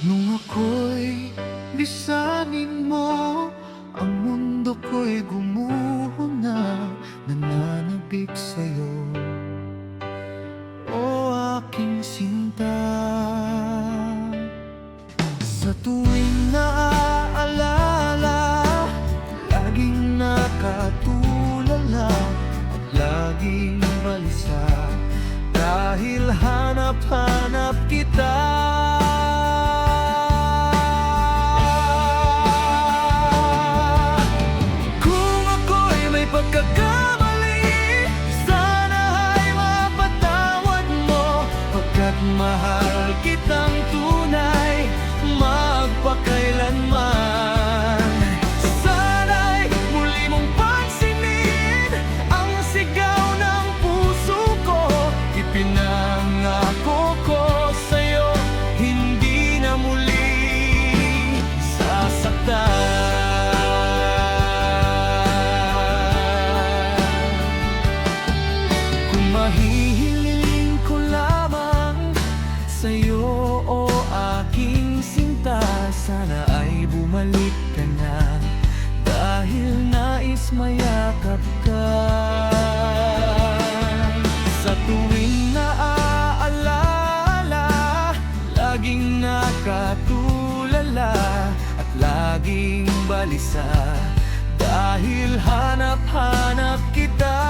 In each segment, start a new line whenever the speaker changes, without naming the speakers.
Nung ako'y lisanin mo, ang mundo ko'y gumuho na, nananabik sa'yo, o aking sinta. Sa tuwing naaalala, laging nakatulala at laging balisa, dahil hanap-hanap kita. Kung ako'y may pagkakamali, sana ay mapatawad mo, pagkat mahal kitang tunay, magpakailanman. Sana'y muli mong pansinin ang sigaw ng puso ko. Ipinangako ko sa'yo, hindi na muli sasaktan. Kung mahihiling ko lamang sa'yo, o aking sinta, sana ay bumalik ka na, dahil nais mayakap ka. Sa tuwing naaalala, laging nakatulala at laging balisa, dahil hanap-hanap kita.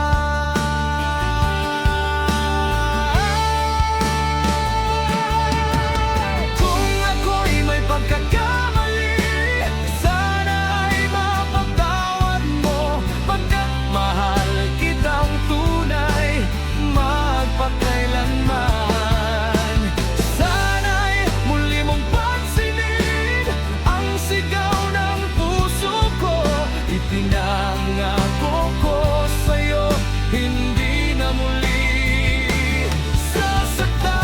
Kung ako'y may pagkakamali, sana ay mapatawad mo, pagkat mahal kitang tunay, magpakailanman. Sana'y muli mong pansinin ang sigaw ng puso ko. Ipinangako ko sa'yo, hindi na muli sasaktan.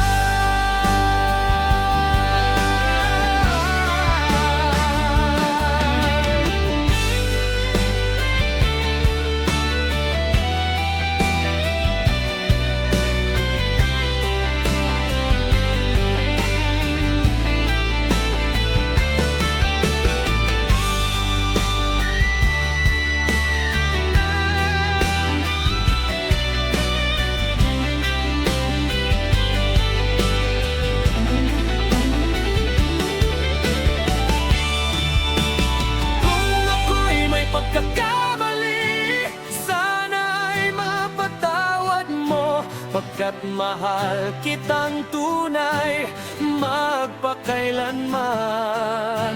Kung ako'y may pagkakamali, sana ay mapatawad mo, pagkat mahal kitang tunay, magpakailanman.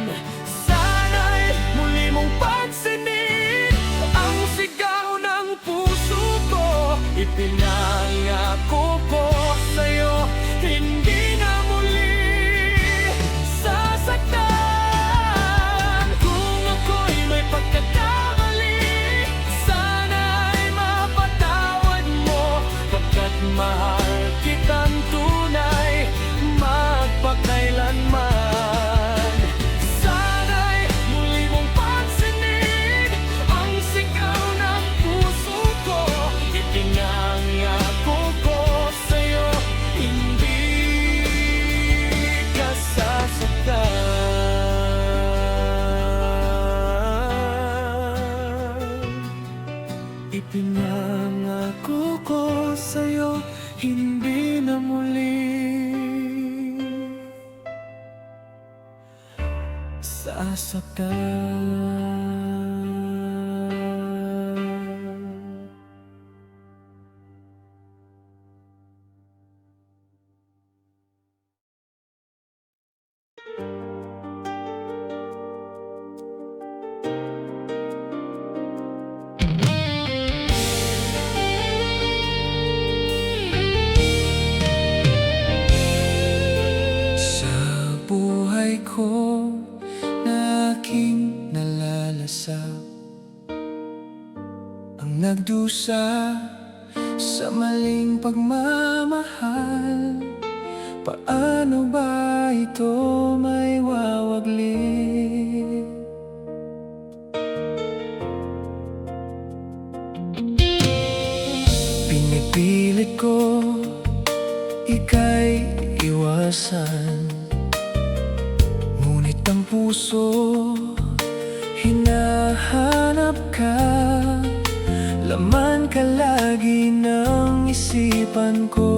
Sana'y muli mong pansinin ang sigaw ng puso ko. Ipinangako ko sa'yo, hindi na muli sasaktan. Kung ako'y may pagkakamali, sana ay mapatawad mo, pagkat mahal kitang tunay, magpakailanman. Sana'y muli mong pansinin ang sigaw ng puso ko. Ipinangako ko sa'yo, hindi ka sasaktan. Ipinangako ko sa'yo, hindi na muli sasaktan. Sa buhay ko na aking nalalasap, ang nagdusa sa maling pagmamahal, paano ba ito may wawaglit? Pinipilit ko ika'y iwasan, ang puso, hinahanap ka. Laman ka lagi ng isipan ko.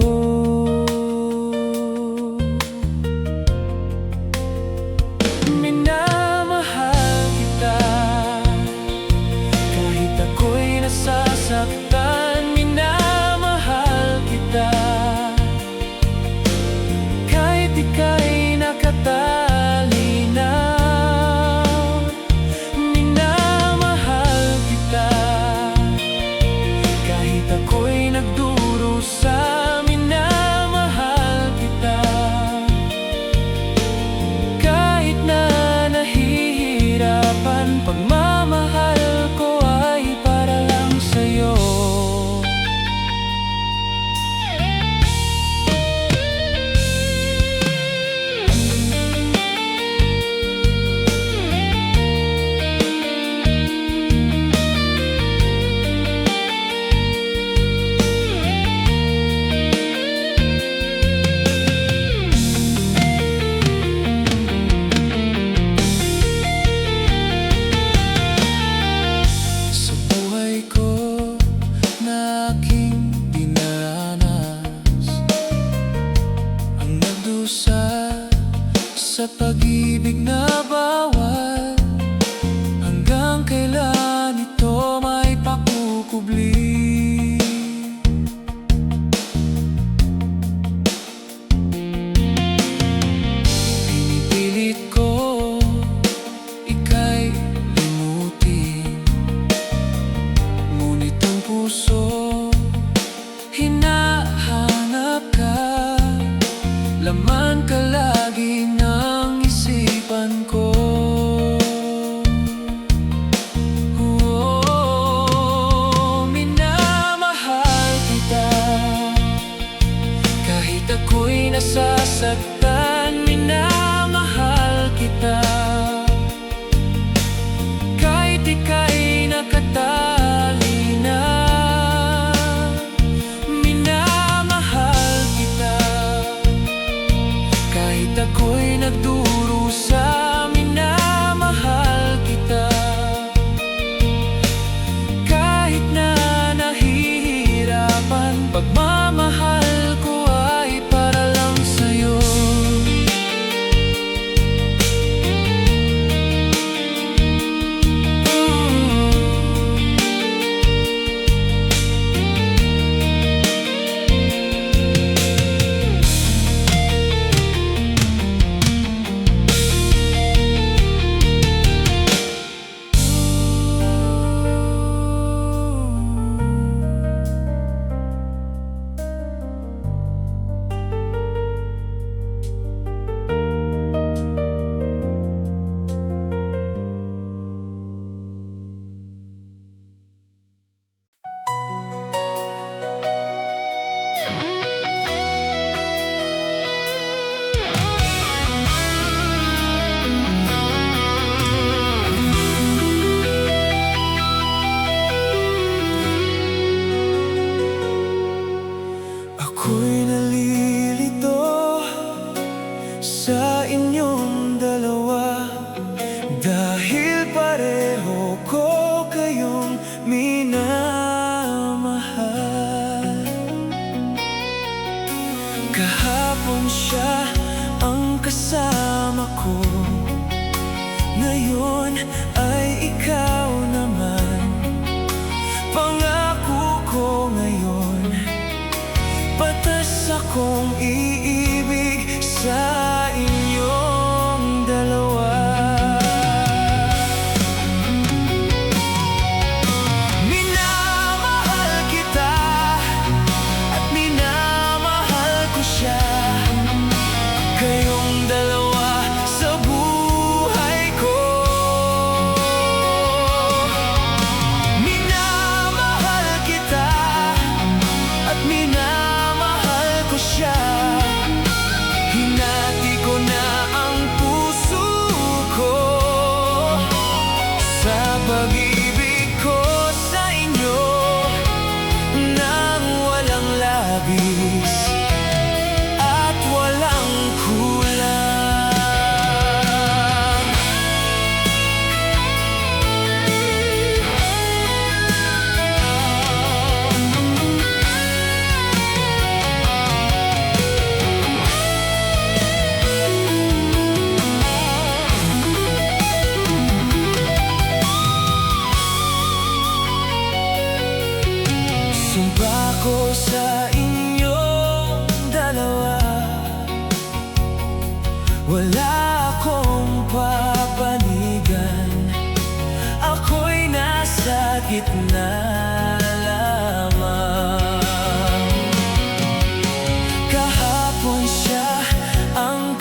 Minamahal kita, kahit ako'y nasasaktan. Minamahal kita, kahit ika'y nakatalinaw. Minamahal kita, kahit ako'y nagdurusa. Minamahal kita, kahit na nahihirapan. Pagmamahal ko ay para lang sa'yo. Sa pag-ibig na bawal, hanggang kailan ito may pakukubli? Pinipilit ko ika'y limutin, ngunit ang puso hinahanap ka. Laman ka lagi ng isipan ko. Minamahal kita, kahit ako'y nasasaktan. Minamahal kita, kahit ika'y nakatalinaw. Minamahal kita, kahit ako'y nagdurusa. Minamahal kita, kahit na nahihirapan. Pagmamahal ko ay para lang sa'yo. Ako'y nalilito sa inyong dalawa, dahil pareho ko kayong minamahal. Kahapon siya ang kasama ko, ngayon ay ikaw naman. Pangako ko ngayon, patas akong iibig sa inyong dalawa. Minamahal kita at minamahal ko siya, kayong dalawa sa buhay ko. Minamahal kita at minamahal ko siya,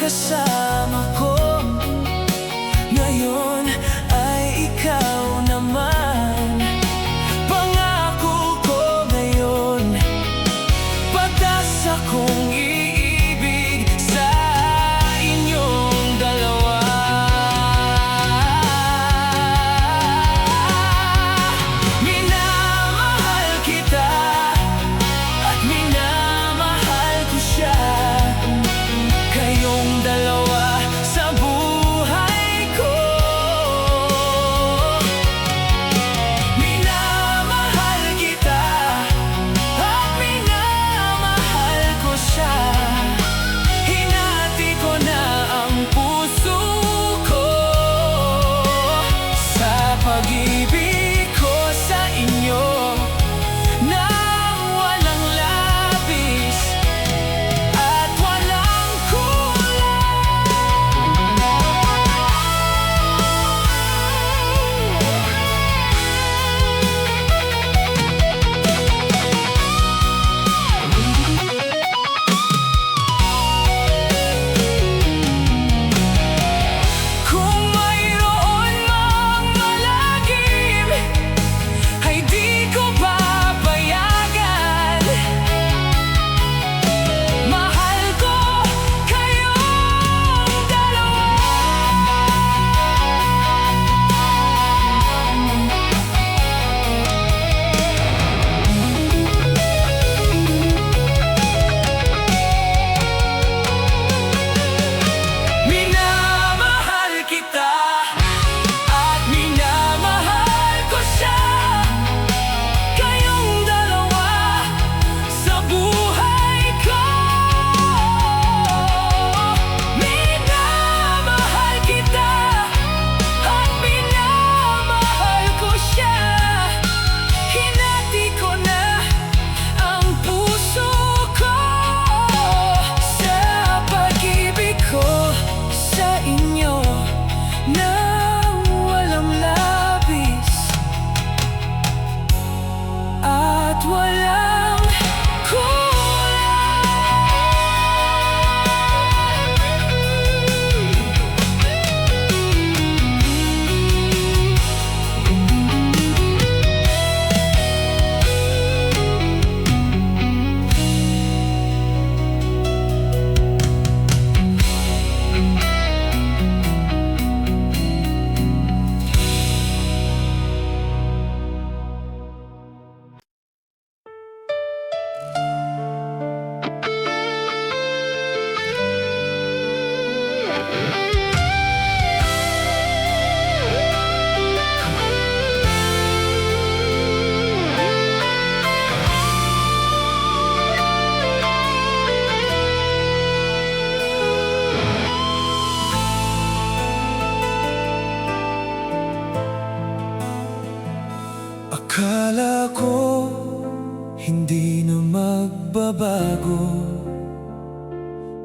kasama ko. Ngayon ay ikaw naman. Pangako ko ngayon, patas akong iibig sa inyong dalawa. Minamahal kita at minamahal ko siya. Kayong dalawa sa buhay ko. Minamahal kita at minamahal ko siya. Hinati ko na ang puso ko sa pag-ibig ko sa inyo nang walang labis at walang kung mayroon mang malagim, ay di ko papayagan. Mahal ko kayong dalawa. Minamahal kita at minamahal ko siya. Kayong dalawa sa buhay ko. Minamahal kita at minamahal ko siya. Hinati ko na ang puso ko sa pag-ibig ko sa inyo nang walang labis at walang akala ko hindi na magbabago.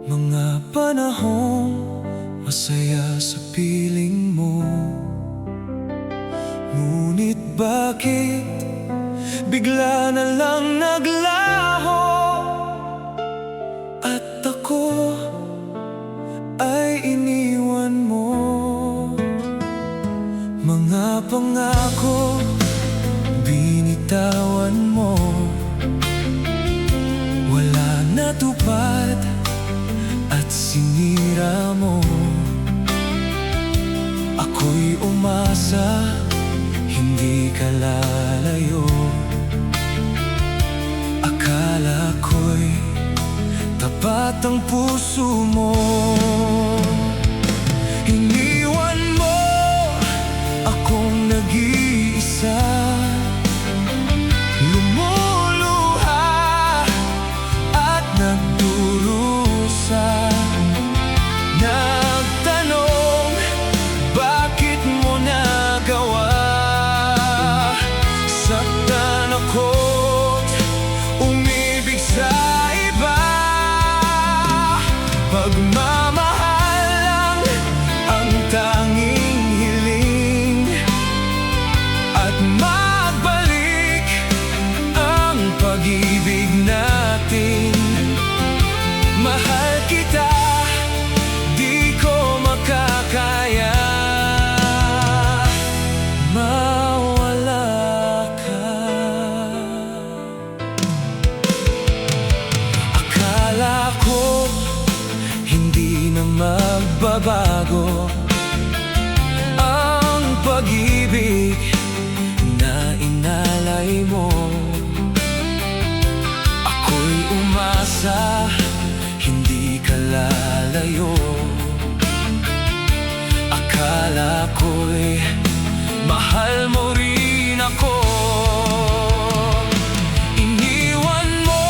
Mga panahong masaya sa piling mo. Ngunit bakit bigla na lang naglaho? At ako ay iniwan mo. Mga pangako binitawan mo, wala natupad at sinira mo. Ako'y umasa, hindi ka lalayo. Akala ko'y tapat ang puso mo. Iniwan mo akong nag-iisa, lumuluha at nagdurusa. Nagtanong, bakit mo nagawa? Saktan ako't umibig sa iba. Pagmamahal magbabago ang pag-ibig na inalay mo. Ako'y umasa, hindi ka lalayo. Akala ko'y mahal mo rin ako. Iniwan mo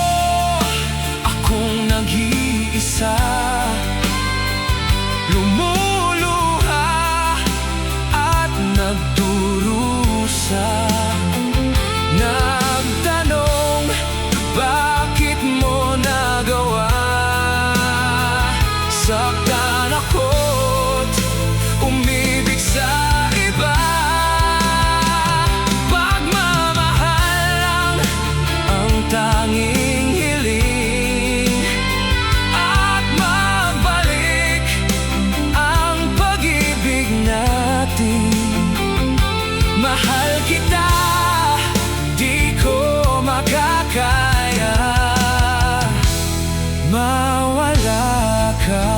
akong nag-iisa, lumuluha at nagdurusa. Nagtanong, bakit mo nagawa? Saktan ako't umibig sa iba. Pagmamahal lang ang tanging hiling, at magbalik ang pag-ibig natin. Mahal kita, di ko makakaya mawala ka.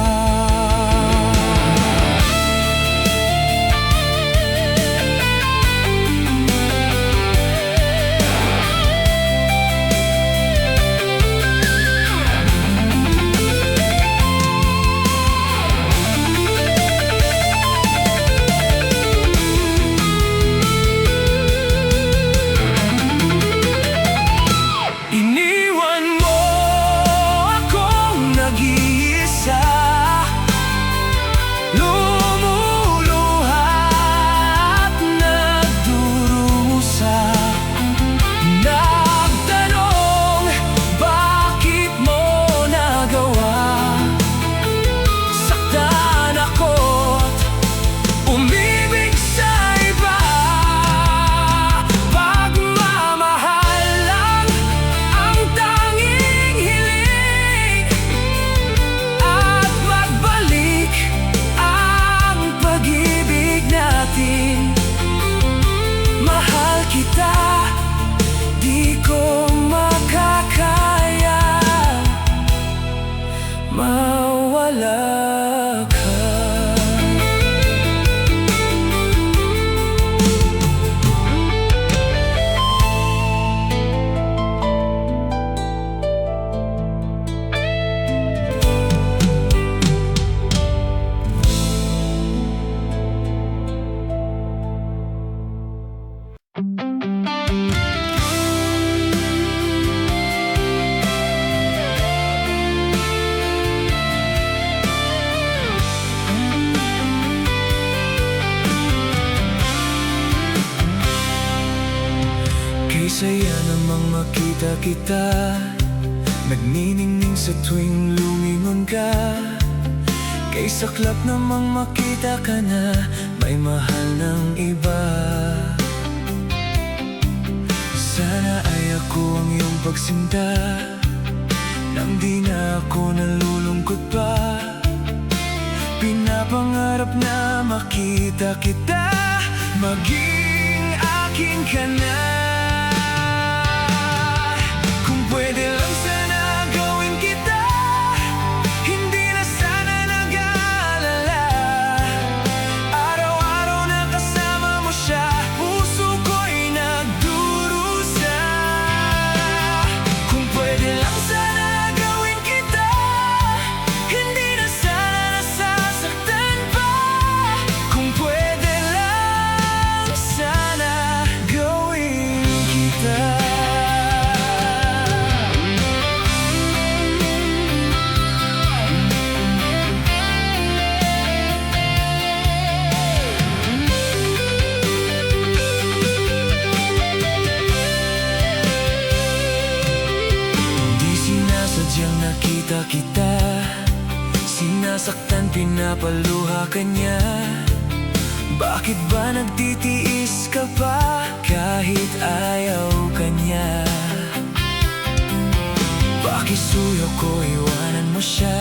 Iniwan mo akong nag-iisa, lumuluha at nagdurusa. Nagtanong, bakit mo nagawa? Saktan ako't umibig sa iba. Pagmamahal lang ang tanging hiling, at magbalik ang pag-ibig natin. Mahal kita, di ko makakaya mawala ka. Kay saya namang makita kita, nagniningning sa tuwing lumingon ka. Kay saklap namang makita ka na may mahal ng iba. Sana ay ako ang iyong pagsinta, nang di na ako nalulungkot pa. Pinapangarap na makita kita, maging akin ka na. Kung pwede lang sana gawin kita, hindi na sana nag-aalala. Araw-araw na kasama mo siya, puso ko'y nagdurusa. Kung pwede lang sana gawin kita, hindi na sana nasasaktan pa. Kung pwede lang sana gawin kita. Sadyang nakita kita, sinasaktan, pinapaluha ka niya. Bakit ba nagtitiis ka pa kahit ayaw ka niya? Bakit suyo ko iwanan mo siya?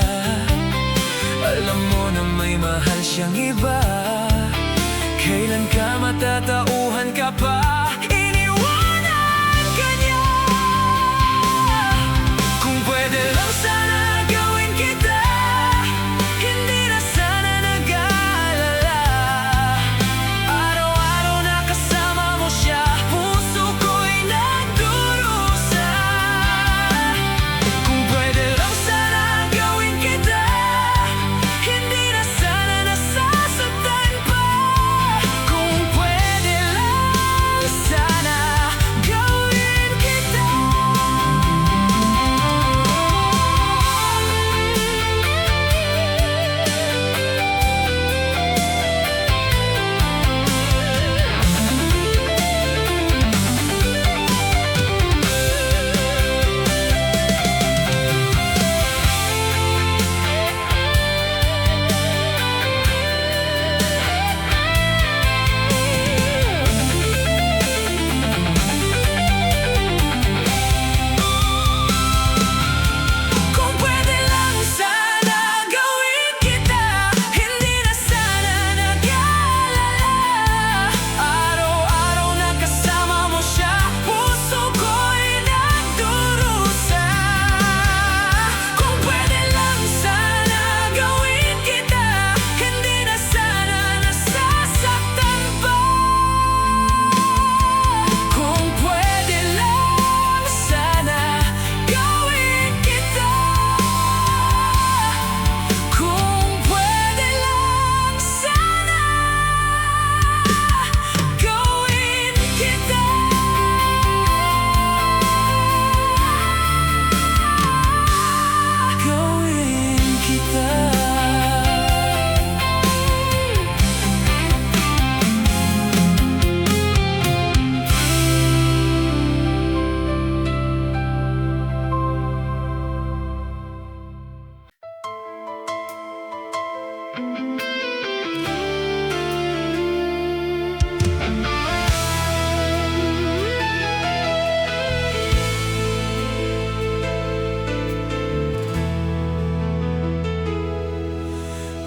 Alam mo na may mahal siyang iba. Kailan ka matatauhan ka pa? Iniwanan ka niya. Kung pwede lang sana gawin kita, hindi na sana nag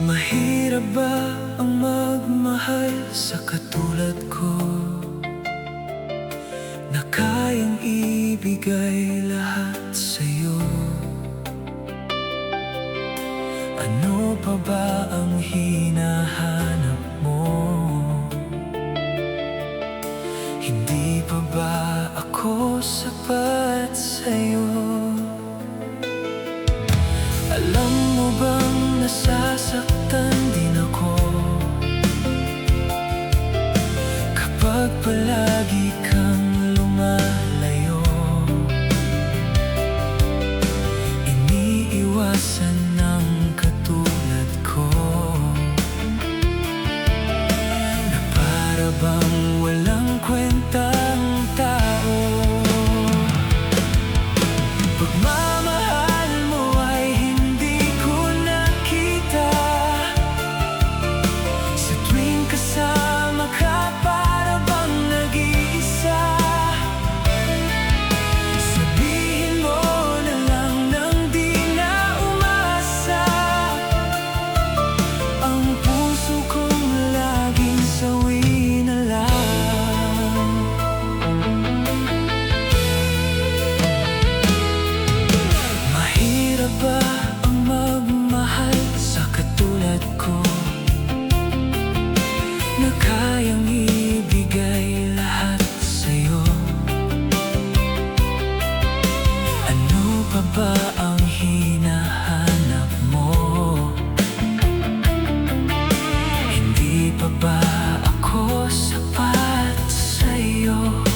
Mahirap ba ang magmahal sa katulad ko, na kayang ibigay lahat sa'yo? Ano pa ba ang hinahanap mo? Hindi pa ba ako sapat sa'yo? Alam mo bang nasasaktan din ako kapag palagi kang lumalayo? Iniiwasan ng katulad ko, na para bang walang kwentang tao. Pagmamahal mo ay hindi ko nakita, sa tuwing kasama ka para bang nag-iisa. Sabihin mo na lang nang di na umasa, ang puso kong laging sawi na lang. Mahirap ba ang magmahal sa katulad ko, na kayang ibigay lahat sa'yo? Ano pa ba ang hinahanap mo? Hindi pa ba ako sapat sa'yo?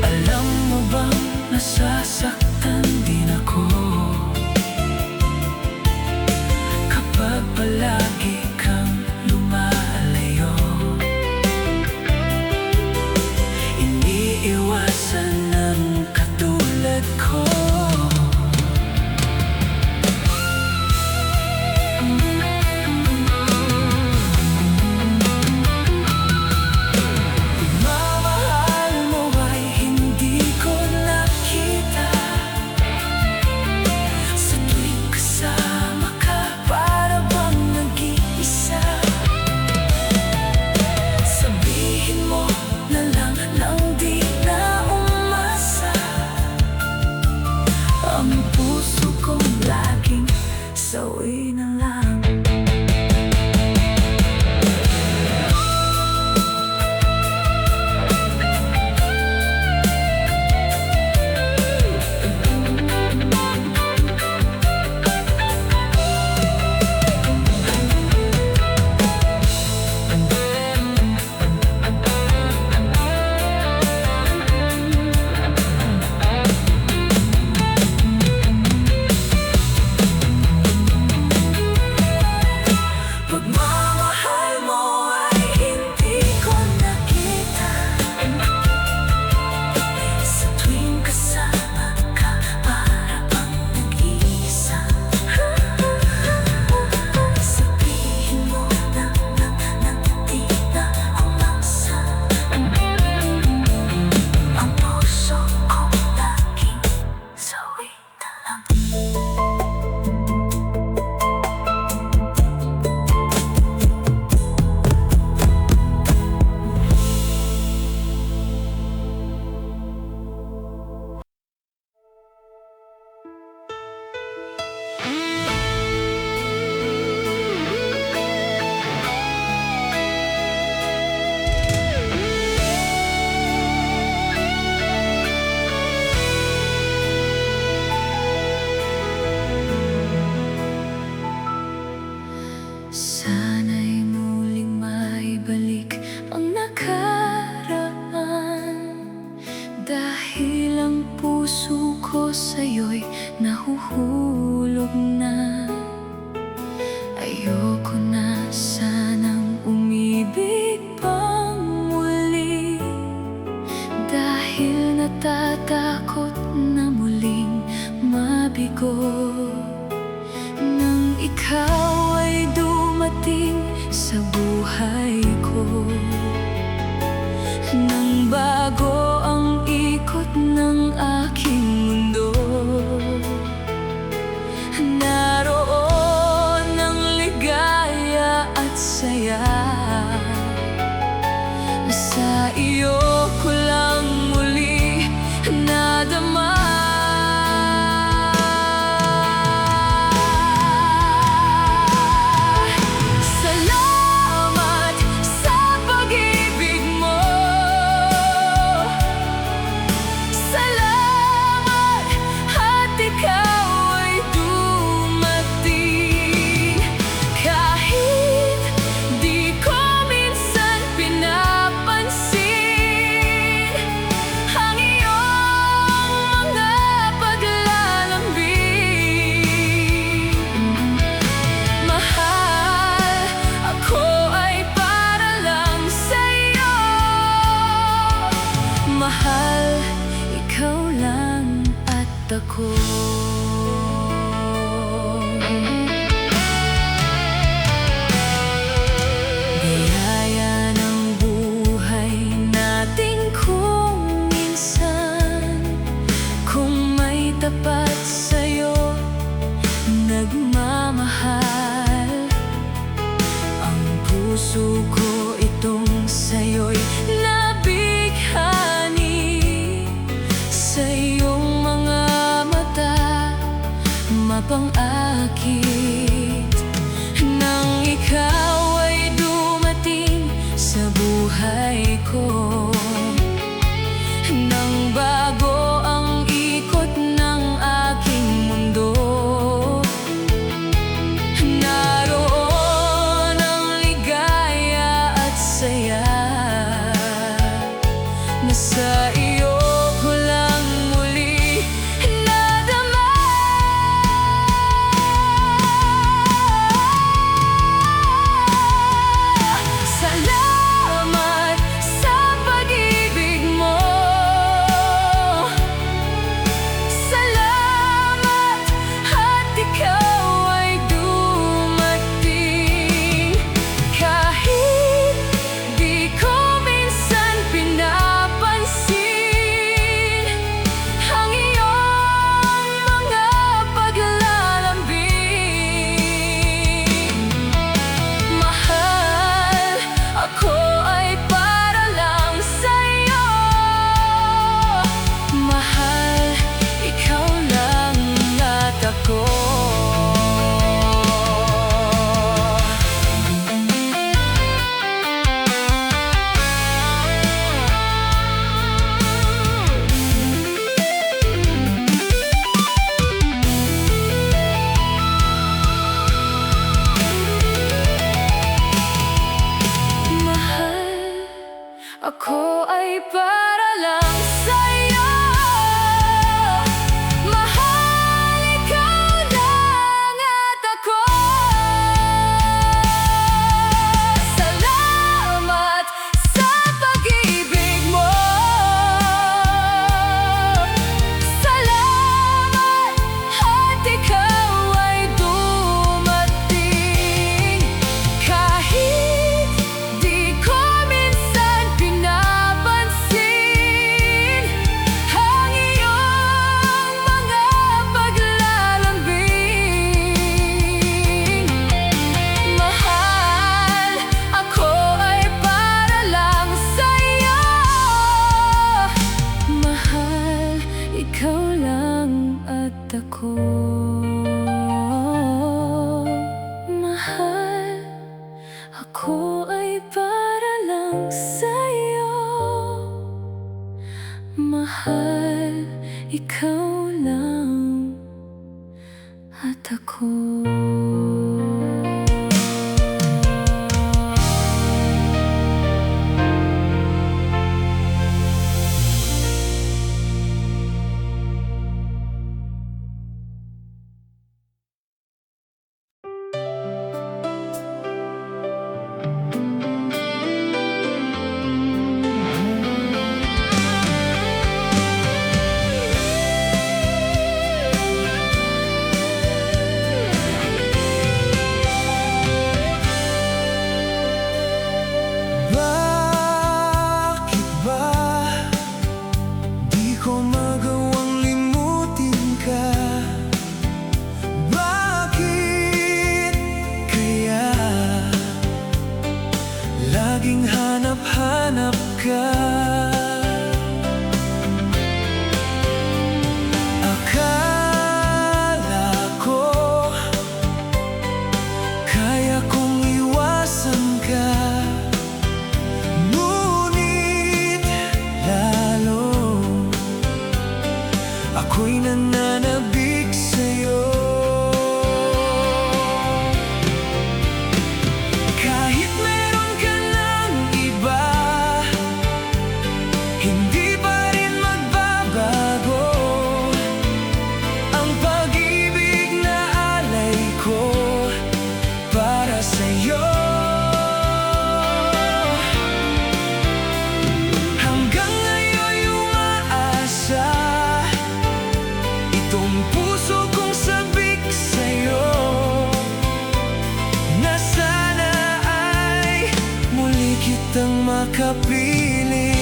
Alam mo bang nasasaktan din ako kapag palagi kang lumalayo? Iniiwasan ng katulad ko. Pagmamahal mo ay hindi ko nakita, sa tuwing kasama ka para bang nag-iisa. Sabihin mo na lang nang di na umasa, ang puso kong laging sawi na lang. Pagmamahal mo ay hindi ko nakita, sa tuwing kasama ka para bang nag-iisa. Sabihin mo na di na umasa, ang puso ko laging sawi na lang. Sana'y muling maibalik ang nakaraan, dahil ang puso ko sa'yo'y nahuhulog na. Ayoko na sanang umibig pang muli, dahil natatakot na muling mabigo. Nang ikaw ay dumating sa buhay ko, nang bago ang ikot ng aking mundo, naroon Biyaya ng buhay natin kung minsan, kung may tapat sa'yo, nagmamahal. Ang puso ko itong sa'yo'y nabighani, sa iyong mga mata mapang-akit. Nang ikaw ay dumating sa buhay ko, nang bago ang ikot ng aking mundo, naroon ang ligaya at saya, na sa iyo ko lang muli nadama. Salamat sa pag-ibig mo, salamat at ikaw ay dumating. Kahit di ko minsan pinapansin ang iyong mga paglalambing. Mahal, ako ay para lang sa'yo. Mahal, ikaw lang at ako. Mahal, ako ay para lang sa'yo. Mahal, ikaw lang at ako. Salamat sa pag-ibig mo, salamat at ikaw ay dumating. Kahit di ko minsan pinapansin ang iyong mga paglalambing. Mahal, ako ay para lang sa'yo. Mahal, ikaw lang at ako. Mahal, ako ay para lang sa'yo. Mahal, ikaw lang at ako. makapiling.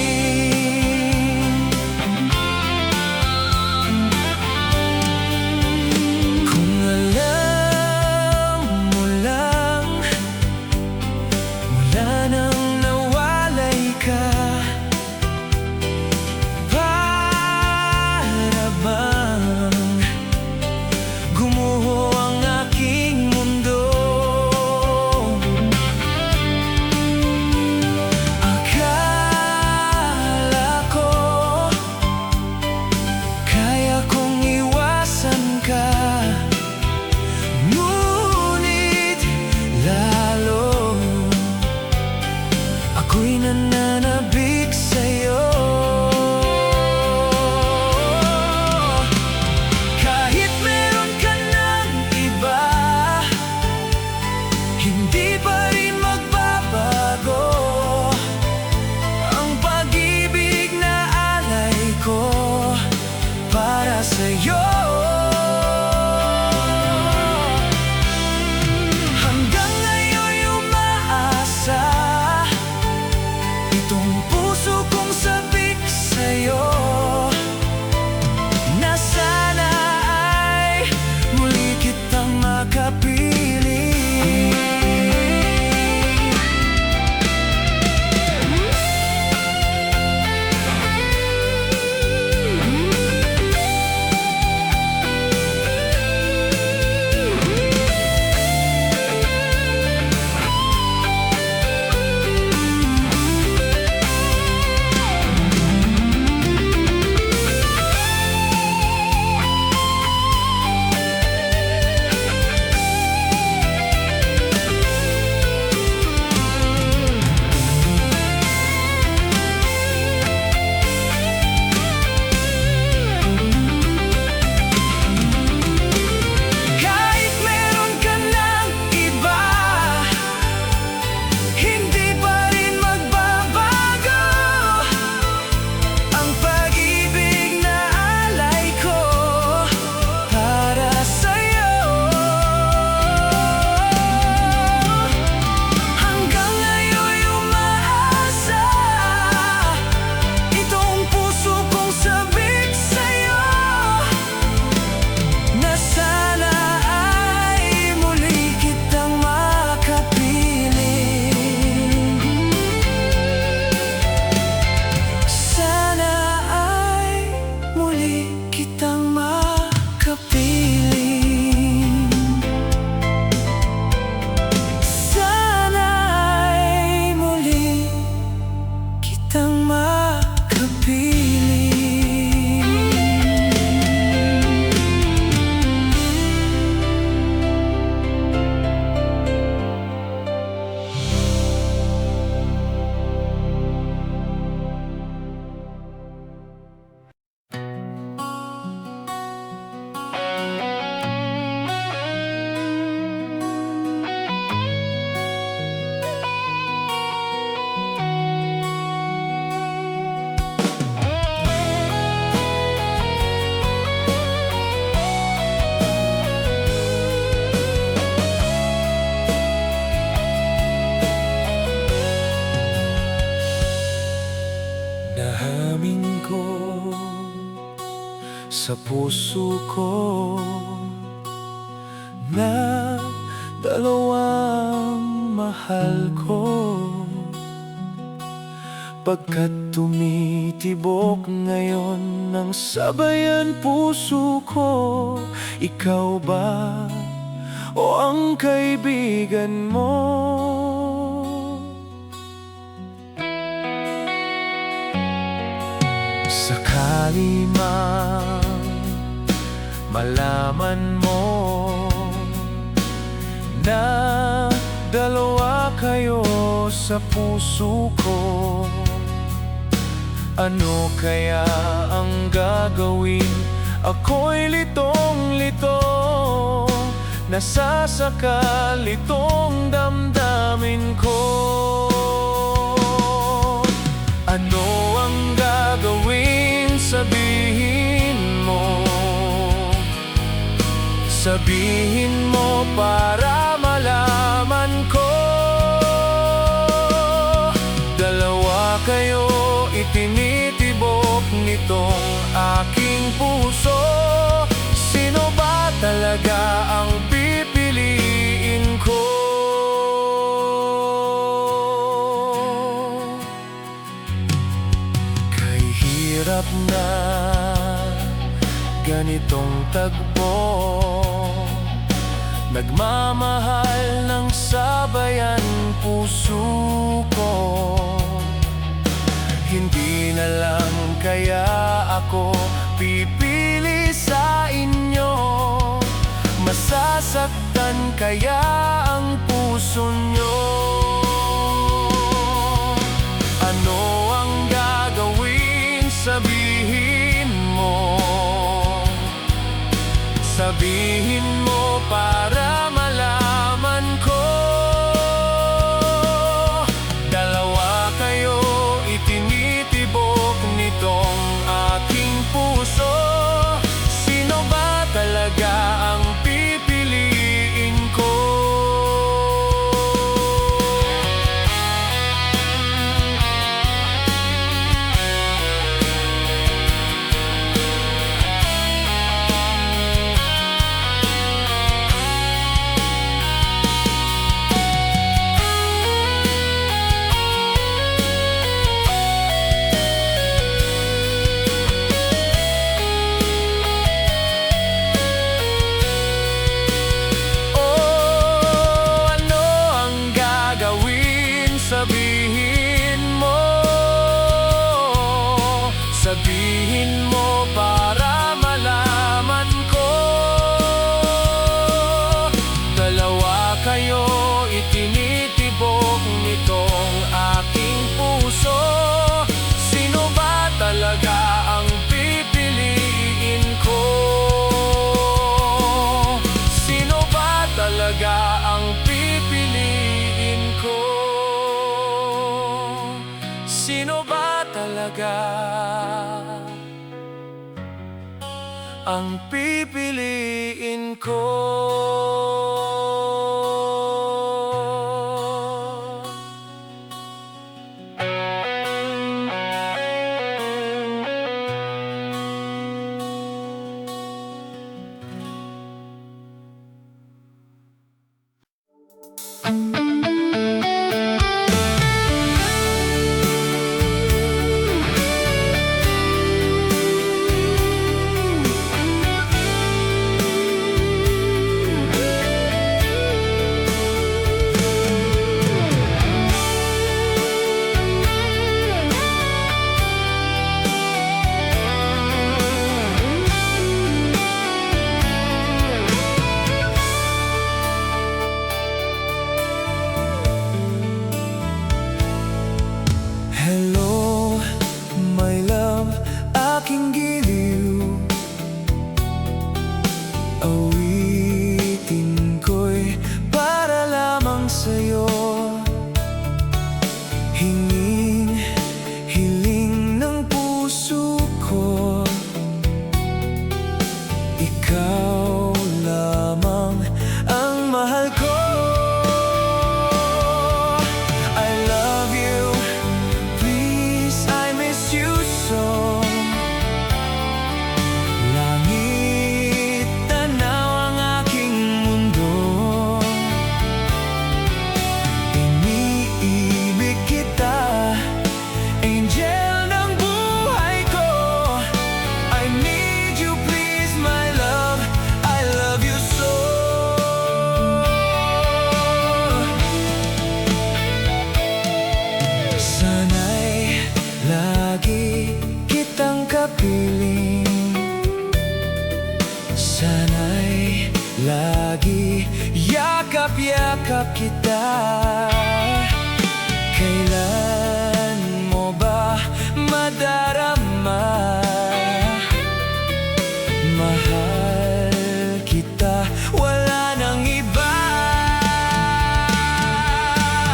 Kung alam mo lang, mula nang nawalay ka, para bang gumuho ang aking mundo. Akala ko kaya kong iwasan ka, ngunit lalo ako'y nananabik sa'yo. Kahit meron ka ng iba, hindi pa rin magbabago ang pag-ibig na alay ko para sa'yo. Hanggang ngayon'y umaasa itong puso kong sabik sa'yo, na sana ay muli kitang makapiling. Kahit meron ka ng iba, hindi pa rin magbabago ang pag-ibig na alay ko para sa'yo. Hanggang ngayon'y umaasa itong puso kong sabik sa'yo, na sana ay muli kitang makapiling. Sana ay muli kitang makapiling. Sana ay muli kitang makapiling. Nahamin ko sa puso ko na dalawang mahal ko, pagkat tumitibok ngayon ng sabayan puso ko. Ikaw ba o ang kaibigan mo? Sakali man malaman mo na dalawa kayo sa puso ko, ano kaya ang gagawin? Ako'y litong-lito, nasasakal itong damdamin ko. Ano ang gagawin? Sabihin mo, sabihin mo para malaman ko. Dalawa Nagmamahal ng sabayan puso ko. Hindi na lang kaya ako pipili sa inyo. Masasaktan kaya ang puso nyo. Ano ang gagawin? Sabihin mo. Sabihin mo para malaman ko. Dalawa kayo itinitibok nitong aking puso. Sino ba talaga ang pipiliin ko? Sabihin mo para malaman ko. Dalawa kayo itinitibok nitong aking puso. Sino ba talaga ang pipiliin ko? Sino ba talaga ang pipiliin ko? Sino ba talaga ang pipiliin ko? Hello, my love, aking giliw. Awitin ko'y para lamang sa'yo. Hinging, hiling ng puso ko. Ikaw lamang ang mahal ko. Sana'y lagi yakap-yakap kita. Kailan mo ba madarama? Mahal kita, wala nang iba.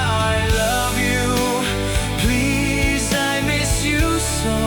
I love you, please, I miss you so.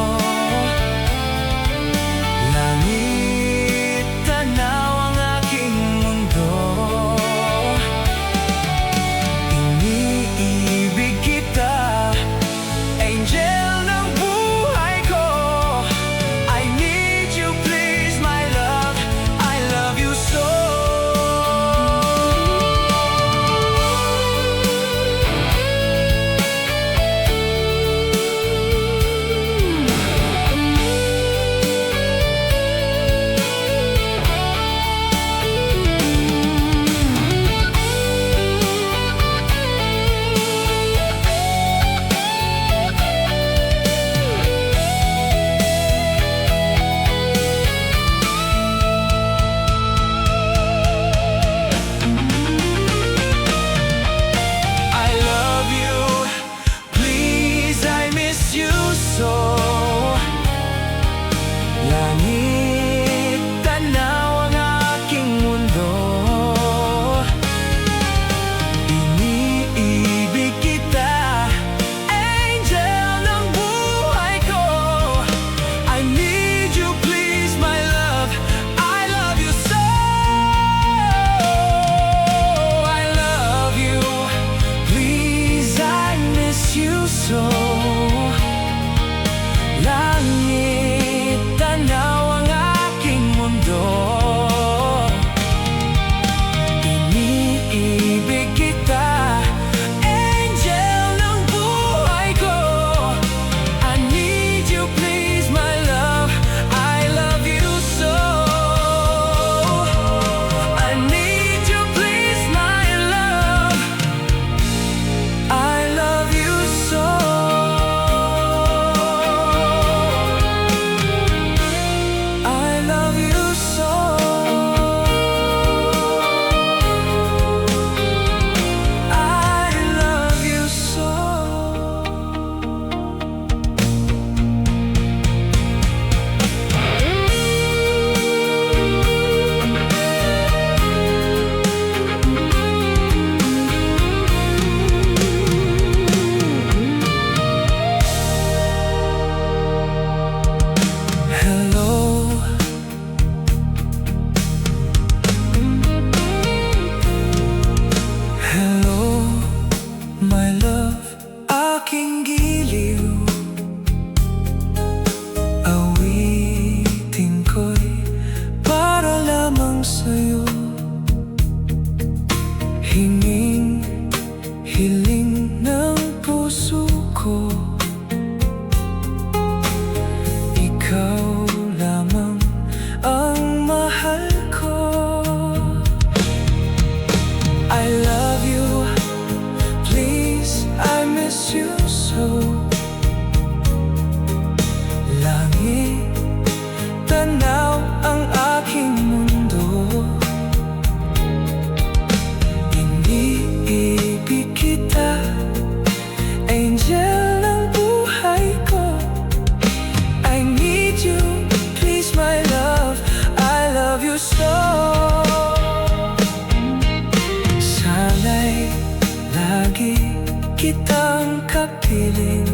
piling.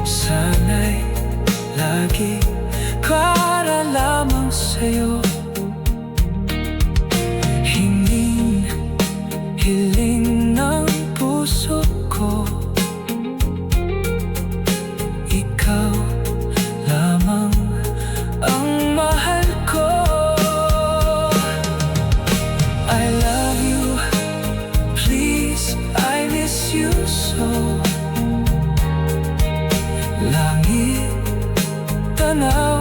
Sana'y lagi para lamang sa'yo. Hiling ng puso ko, ikaw lamang ang mahal ko. I love you, please, I miss you so. Langit, tanaw